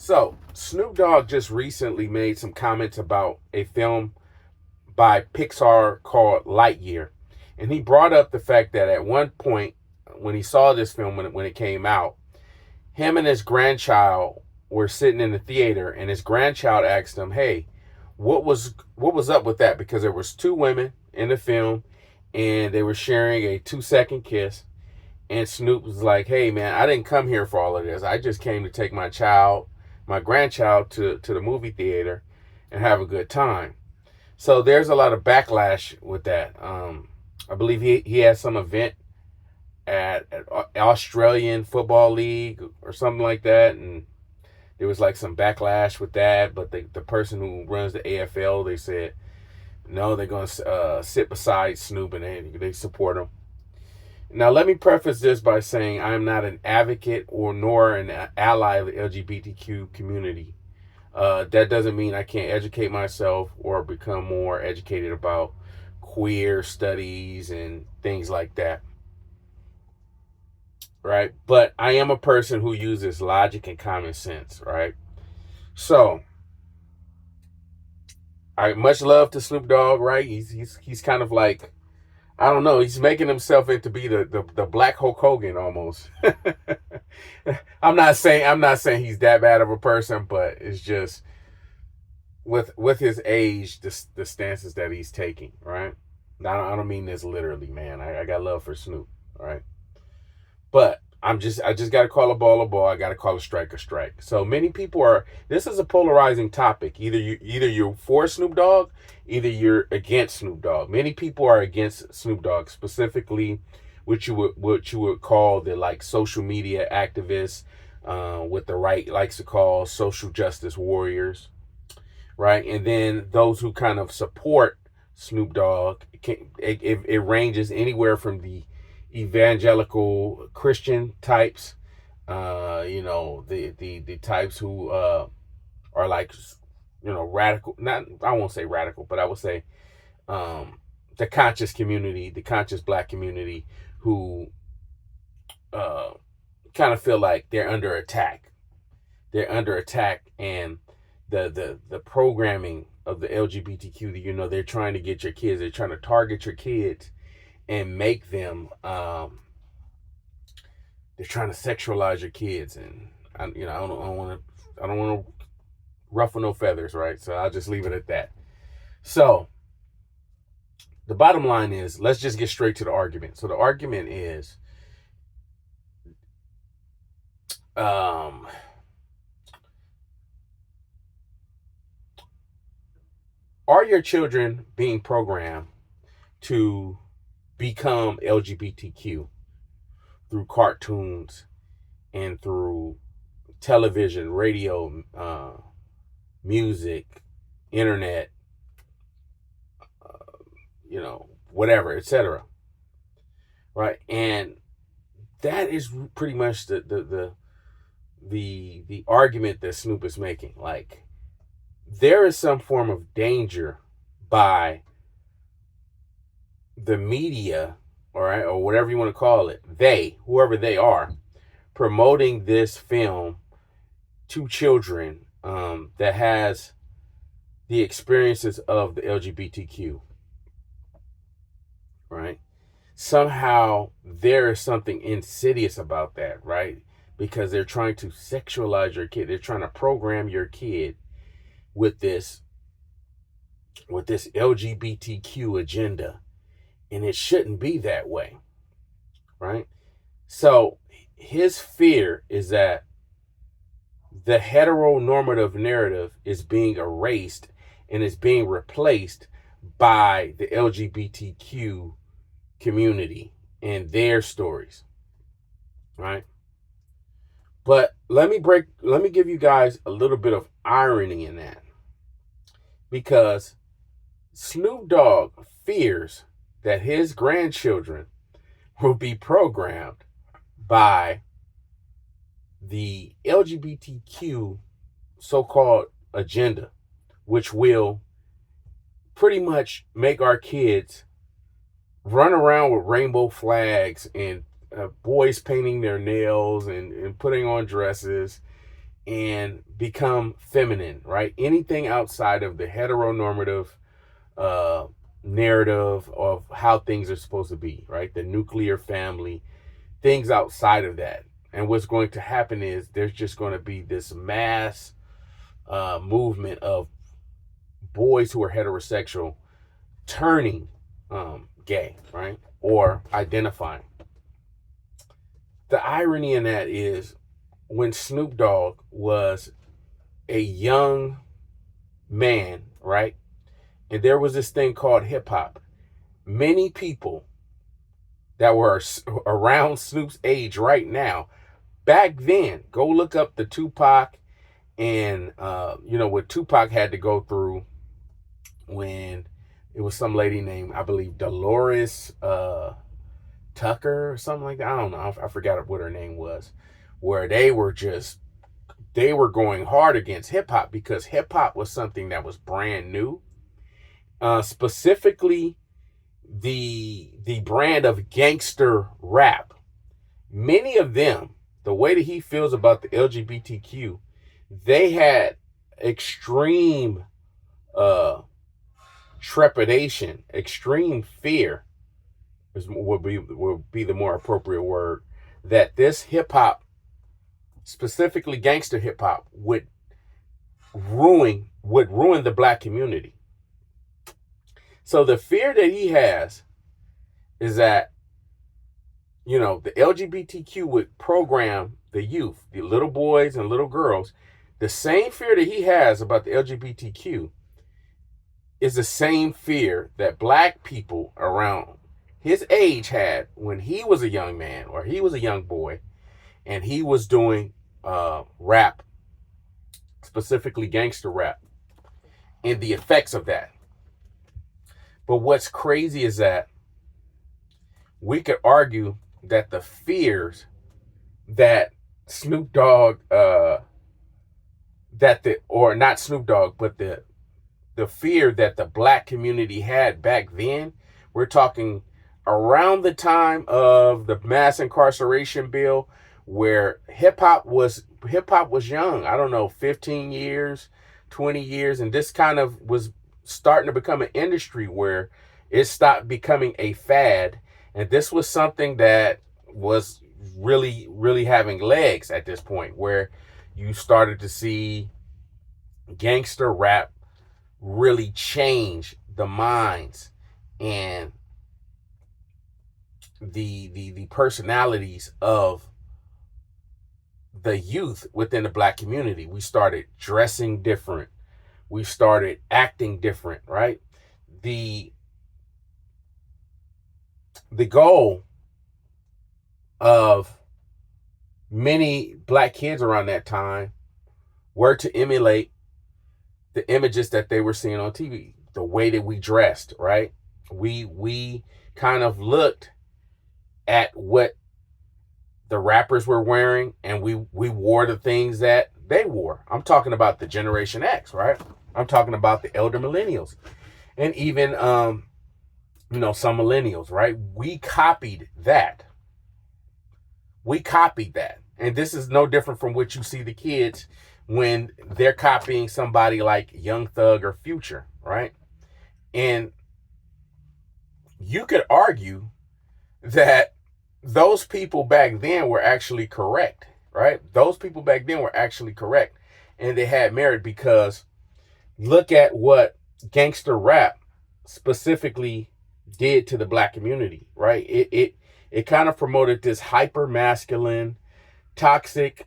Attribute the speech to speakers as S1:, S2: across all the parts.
S1: So, Snoop Dogg just recently made some comments about a film by Pixar called Lightyear. And he brought up the fact that at one point, when he saw this film, when it came out, him and his grandchild were sitting in the theater, and his grandchild asked him, "Hey, what was up with that?" Because there was two women in the film, and they were sharing a 2 second kiss. And Snoop was like, "Hey man, I didn't come here for all of this. I just came to take my grandchild to the movie theater and have a good time." So there's a lot of backlash with that. I believe he had some event at Australian Football League or something like that, and there was like some backlash with that. But the person who runs the AFL, they said no, they're going to sit beside Snoop and they support him. Now, let me preface this by saying I am not an advocate or nor an ally of the LGBTQ community. That doesn't mean I can't educate myself or become more educated about queer studies and things like that. Right? But I am a person who uses logic and common sense, right? So, I much love to Snoop Dogg, right? He's kind of like, I don't know. He's making himself into be the black Hulk Hogan almost. I'm not saying he's that bad of a person, but it's just with his age, the stances that he's taking, right? I don't mean this literally, man. I got love for Snoop, all right? But I just got to call a ball a ball. I got to call a strike a strike. So many people are. This is a polarizing topic. Either you're for Snoop Dogg, either you're against Snoop Dogg. Many people are against Snoop Dogg, specifically what you would call the like social media activists, what the right likes to call social justice warriors, right? And then those who kind of support Snoop Dogg, it ranges anywhere from the evangelical Christian types, the types who are like, radical. Not, I won't say radical, but I would say the conscious community, the conscious black community, who uh, kind of feel like they're under attack. They're under attack, and the programming of the LGBTQ. They're trying to get your kids. They're trying to target your kids and make them. They're trying to sexualize your kids, and I don't want to ruffle no feathers, right? So I'll just leave it at that. So the bottom line is, let's just get straight to the argument. So the argument is, um, are your children being programmed to become LGBTQ through cartoons and through television, radio, music, internet, whatever, etc. Right? And that is pretty much the argument that Snoop is making. Like, there is some form of danger by the media, all right, or whatever you want to call it, whoever they are, promoting this film to children that has the experiences of the LGBTQ, right? Somehow there is something insidious about that, right? Because they're trying to sexualize your kid. They're trying to program your kid with this LGBTQ agenda, and it shouldn't be that way, right? So his fear is that the heteronormative narrative is being erased and is being replaced by the LGBTQ community and their stories, right? But let me give you guys a little bit of irony in that, because Snoop Dogg fears that his grandchildren will be programmed by the LGBTQ so-called agenda, which will pretty much make our kids run around with rainbow flags and boys painting their nails and putting on dresses and become feminine, right? Anything outside of the heteronormative uh, narrative of how things are supposed to be, right? The nuclear family, things outside of that. And what's going to happen is there's just going to be this mass movement of boys who are heterosexual turning gay, right? Or identifying. The irony in that is when Snoop Dogg was a young man, right? And there was this thing called hip hop. Many people that were around Snoop's age right now, back then, go look up the Tupac and, what Tupac had to go through when it was some lady named, I believe, Dolores Tucker or something like that. I don't know. I forgot what her name was. Where they were going hard against hip hop because hip hop was something that was brand new. Specifically, the brand of gangster rap. Many of them, the way that he feels about the LGBTQ, they had extreme trepidation, extreme fear would be the more appropriate word, that this hip hop, specifically gangster hip hop, would ruin the black community. So the fear that he has is that, the LGBTQ would program the youth, the little boys and little girls. The same fear that he has about the LGBTQ is the same fear that black people around his age had when he was a young man or he was a young boy and he was doing rap, specifically gangster rap, and the effects of that. But what's crazy is that we could argue that the fears that Snoop Dogg, not Snoop Dogg, but the fear that the black community had back then, we're talking around the time of the mass incarceration bill, where hip hop was young. I don't know, 15 years, 20 years, and this kind of was starting to become an industry where it stopped becoming a fad, and this was something that was really, really having legs at this point, where you started to see gangster rap really change the minds and the personalities of the youth within the black community. We started dressing different. We started acting different, right? The goal of many black kids around that time were to emulate the images that they were seeing on TV, the way that we dressed, right? We kind of looked at what the rappers were wearing, and we wore the things that they wore. I'm talking about the Generation X, right? I'm talking about the elder millennials, and even some millennials, right? We copied that. And this is no different from what you see the kids when they're copying somebody like Young Thug or Future, right? And you could argue that those people back then were actually correct, right? Those people back then were actually correct, and they had merit, because look at what gangster rap specifically did to the black community, right? It kind of promoted this hyper masculine, toxic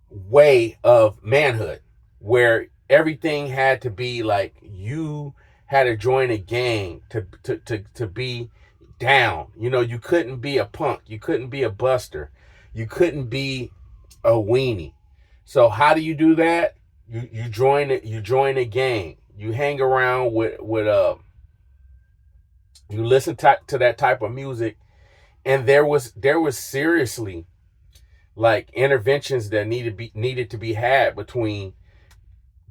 S1: way of manhood, where everything had to be like you had to join a gang to be down. You couldn't be a punk, you couldn't be a buster, you couldn't be a weenie. So how do you do that? You join a gang, you hang around with you listen to that type of music, and there was seriously like interventions that needed to be had between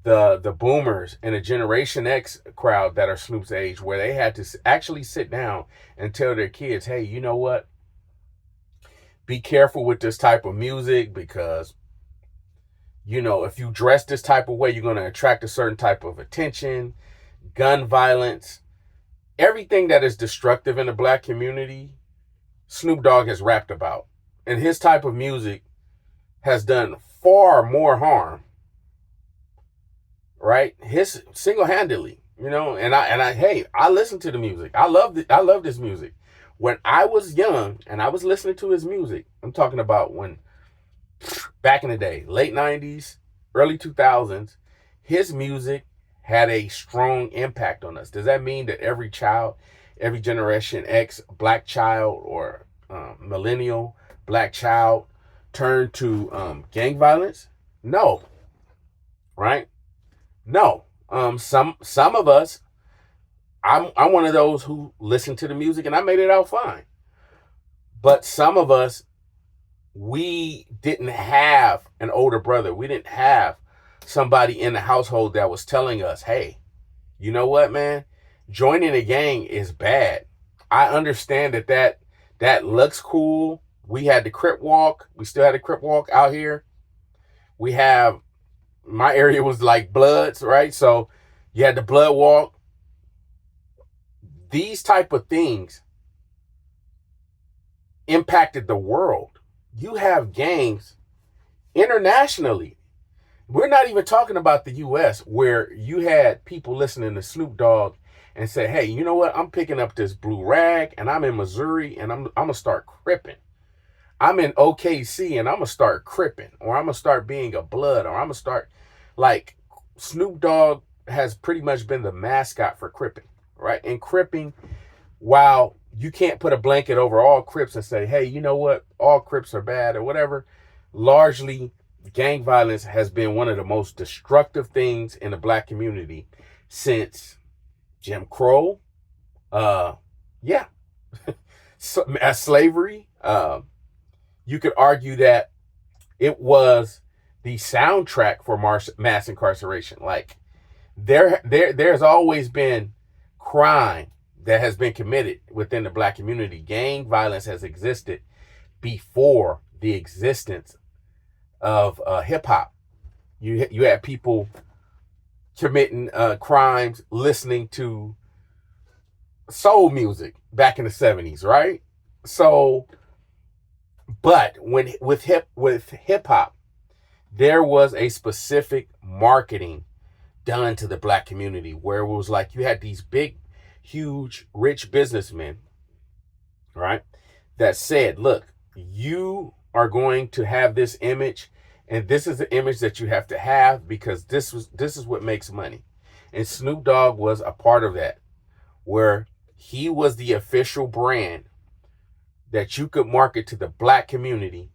S1: the boomers and the Generation X crowd that are Snoop's age, where they had to actually sit down and tell their kids, hey, you know what? be careful with this type of music because, if you dress this type of way, you're going to attract a certain type of attention, gun violence, everything that is destructive in the black community. Snoop Dogg has rapped about, and his type of music has done far more harm, right? His single-handedly, hey, I listen to the music. I love this music. When I was young and I was listening to his music, I'm talking about when back in the day, late 90s, early 2000s, his music had a strong impact on us. Does that mean that every child, every Generation X black child or millennial black child turned to gang violence? No. Right? No. Some of us, I'm one of those who listened to the music and I made it out fine. But some of us, we didn't have an older brother. We didn't have somebody in the household that was telling us, hey, you know what, man? Joining a gang is bad. I understand that looks cool. We had the Crip Walk. We still had the Crip Walk out here. My area was like Bloods, right? So you had the Blood Walk. These type of things impacted the world. You have gangs internationally. We're not even talking about the U.S. where you had people listening to Snoop Dogg and say, hey, you know what? I'm picking up this blue rag and I'm in Missouri and I'm going to start cripping. I'm in OKC and I'm going to start cripping, or I'm going to start being a blood, or I'm going to start like Snoop Dogg has pretty much been the mascot for cripping, right? And cripping, while you can't put a blanket over all Crips and say, hey, you know what? All Crips are bad or whatever. Largely, gang violence has been one of the most destructive things in the black community since Jim Crow. As slavery. You could argue that it was the soundtrack for mass incarceration. Like there's always been crime that has been committed within the black community. Gang violence has existed before the existence of hip hop. You had people committing crimes listening to soul music back in the 70s, right? So, but with hip hop, there was a specific marketing done to the black community where it was like you had these big, huge, rich businessmen, right, that said, look, you are going to have this image, and this is the image that you have to have because this is what makes money. And Snoop Dogg was a part of that, where he was the official brand that you could market to the black community,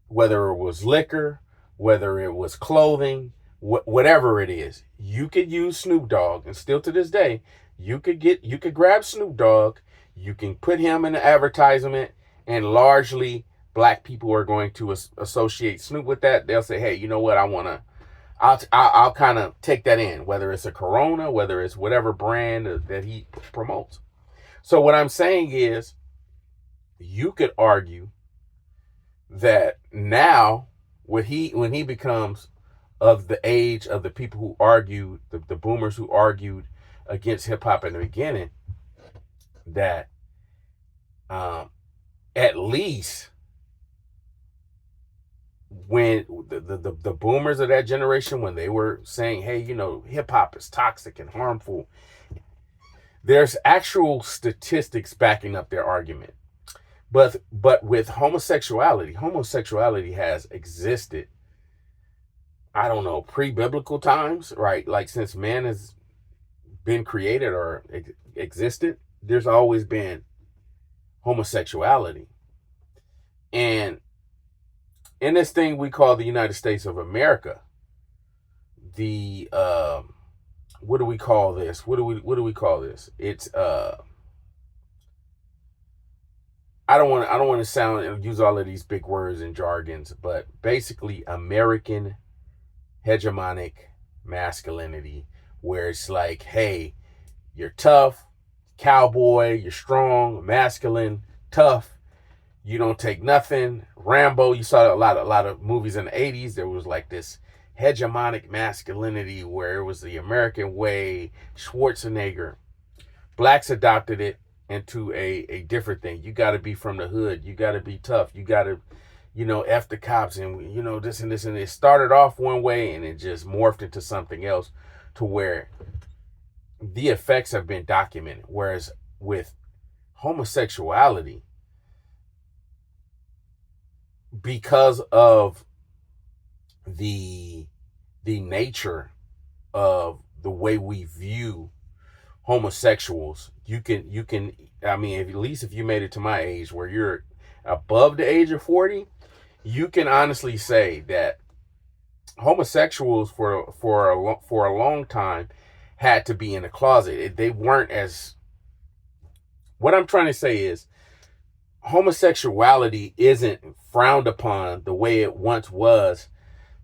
S1: whether it was liquor, whether it was clothing, whatever it is. You could use Snoop Dogg, and still to this day, you could grab Snoop Dogg, you can put him in the advertisement, and largely black people are going to associate Snoop with that. They'll say, hey, you know what? I'll kind of take that in, whether it's a Corona, whether it's whatever brand that he promotes. So what I'm saying is, you could argue that now when he becomes of the age of the people who argued, the boomers who argued against hip hop in the beginning, that at least when the boomers of that generation, when they were saying, hey, hip hop is toxic and harmful, there's actual statistics backing up their argument. But with homosexuality has existed, I don't know, pre-biblical times, right? Like since man has been created or existed, there's always been homosexuality. And in this thing we call the United States of America, the what do we call this? What do we call this? It's I don't want to sound and use all of these big words and jargons, but basically American hegemonic masculinity, where it's like, hey, you're tough, cowboy, you're strong, masculine, tough. You don't take nothing. Rambo, you saw a lot of movies in the 80s. There was like this hegemonic masculinity where it was the American way, Schwarzenegger. Blacks adopted it into a different thing. You got to be from the hood. You got to be tough. You got to, F the cops and, this and this. And it started off one way and it just morphed into something else to where the effects have been documented. Whereas with homosexuality, because of the nature of the way we view homosexuals, you can I mean, at least if you made it to my age where you're above the age of 40, you can honestly say that homosexuals for a long time had to be in a closet. They weren't as, what I'm trying to say is homosexuality isn't frowned upon the way it once was.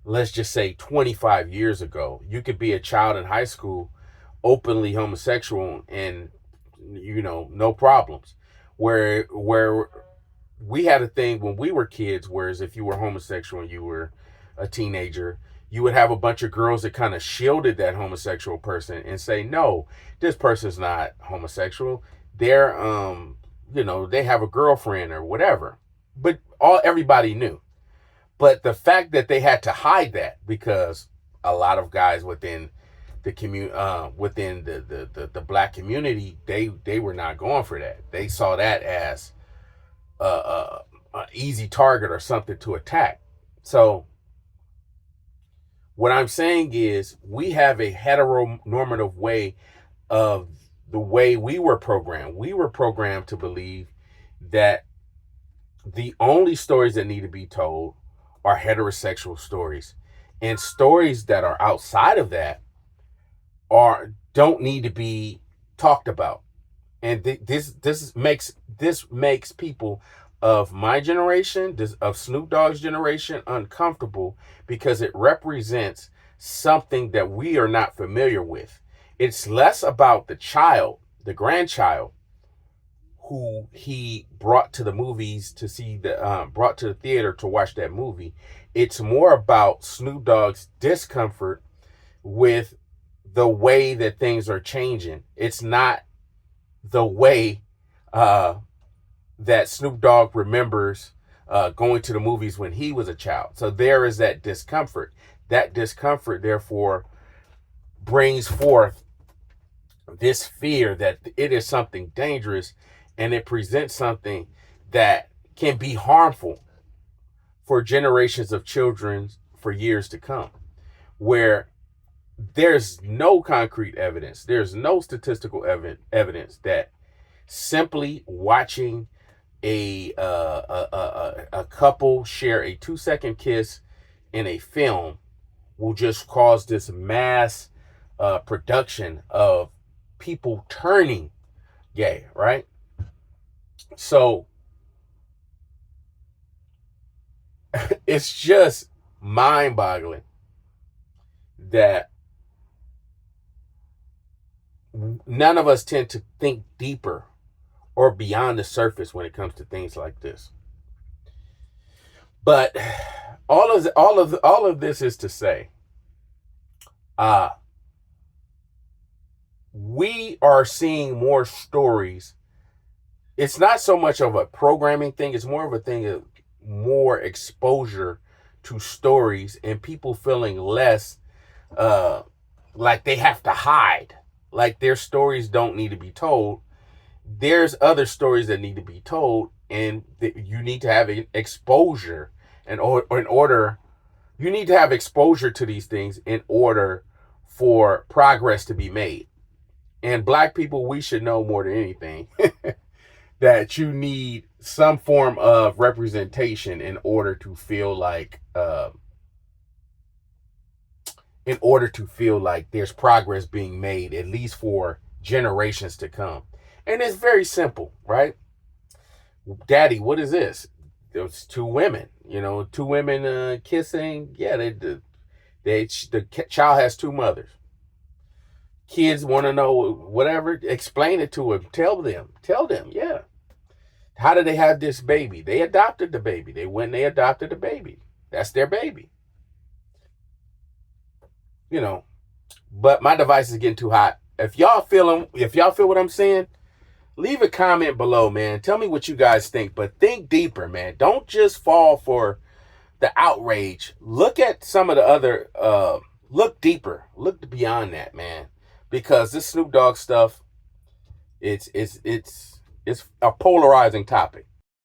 S1: Let's just say 25 years ago, you could be a child in high school openly homosexual and no problems. Where we had a thing when we were kids, whereas if you were homosexual and you were a teenager, you would have a bunch of girls that kind of shielded that homosexual person and say, no, this person's not homosexual. They're they have a girlfriend or whatever. But everybody knew. But the fact that they had to hide that, because a lot of guys within the within the black community, they were not going for that. They saw that as a easy target or something to attack. So what I'm saying is we have a heteronormative way of the way we were programmed. We were programmed to believe that the only stories that need to be told are heterosexual stories, and stories that are outside of that don't need to be talked about. And this makes people of my generation, of Snoop Dogg's generation, uncomfortable because it represents something that we are not familiar with. It's less about the child, the grandchild, who he brought to the movies to see brought to the theater to watch that movie. It's more about Snoop Dogg's discomfort with the way that things are changing. It's not the way that Snoop Dogg remembers going to the movies when he was a child. So there is that discomfort. That discomfort, therefore, brings forth this fear that it is something dangerous, and it presents something that can be harmful for generations of children for years to come, where there's no concrete evidence, there's no statistical evidence that simply watching a couple share a 2-second kiss in a film will just cause this mass production of people turning gay, right? So it's just mind-boggling that none of us tend to think deeper or beyond the surface when it comes to things like this. But all of this is to say, we are seeing more stories. It's not so much of a programming thing. It's more of a thing of more exposure to stories and people feeling less like they have to hide, like their stories don't need to be told. There's other stories that need to be told, and you need to have exposure you need to have exposure to these things in order for progress to be made. And Black people, we should know more than anything that you need some form of representation in order to feel like there's progress being made, at least for generations to come. And it's very simple, right? Daddy, what is this? There's two women, kissing. Yeah, the child has two mothers. Kids want to know whatever. Explain it to them. Tell them. Yeah. How did they have this baby? They adopted the baby. They went and they adopted the baby. That's their baby. You know, but my device is getting too hot. If y'all feel what I'm saying, leave a comment below, man. Tell me what you guys think, but think deeper, man. Don't just fall for the outrage. Look at some of the other look deeper. Look beyond that, man. Because this Snoop Dogg stuff, it's a polarizing topic.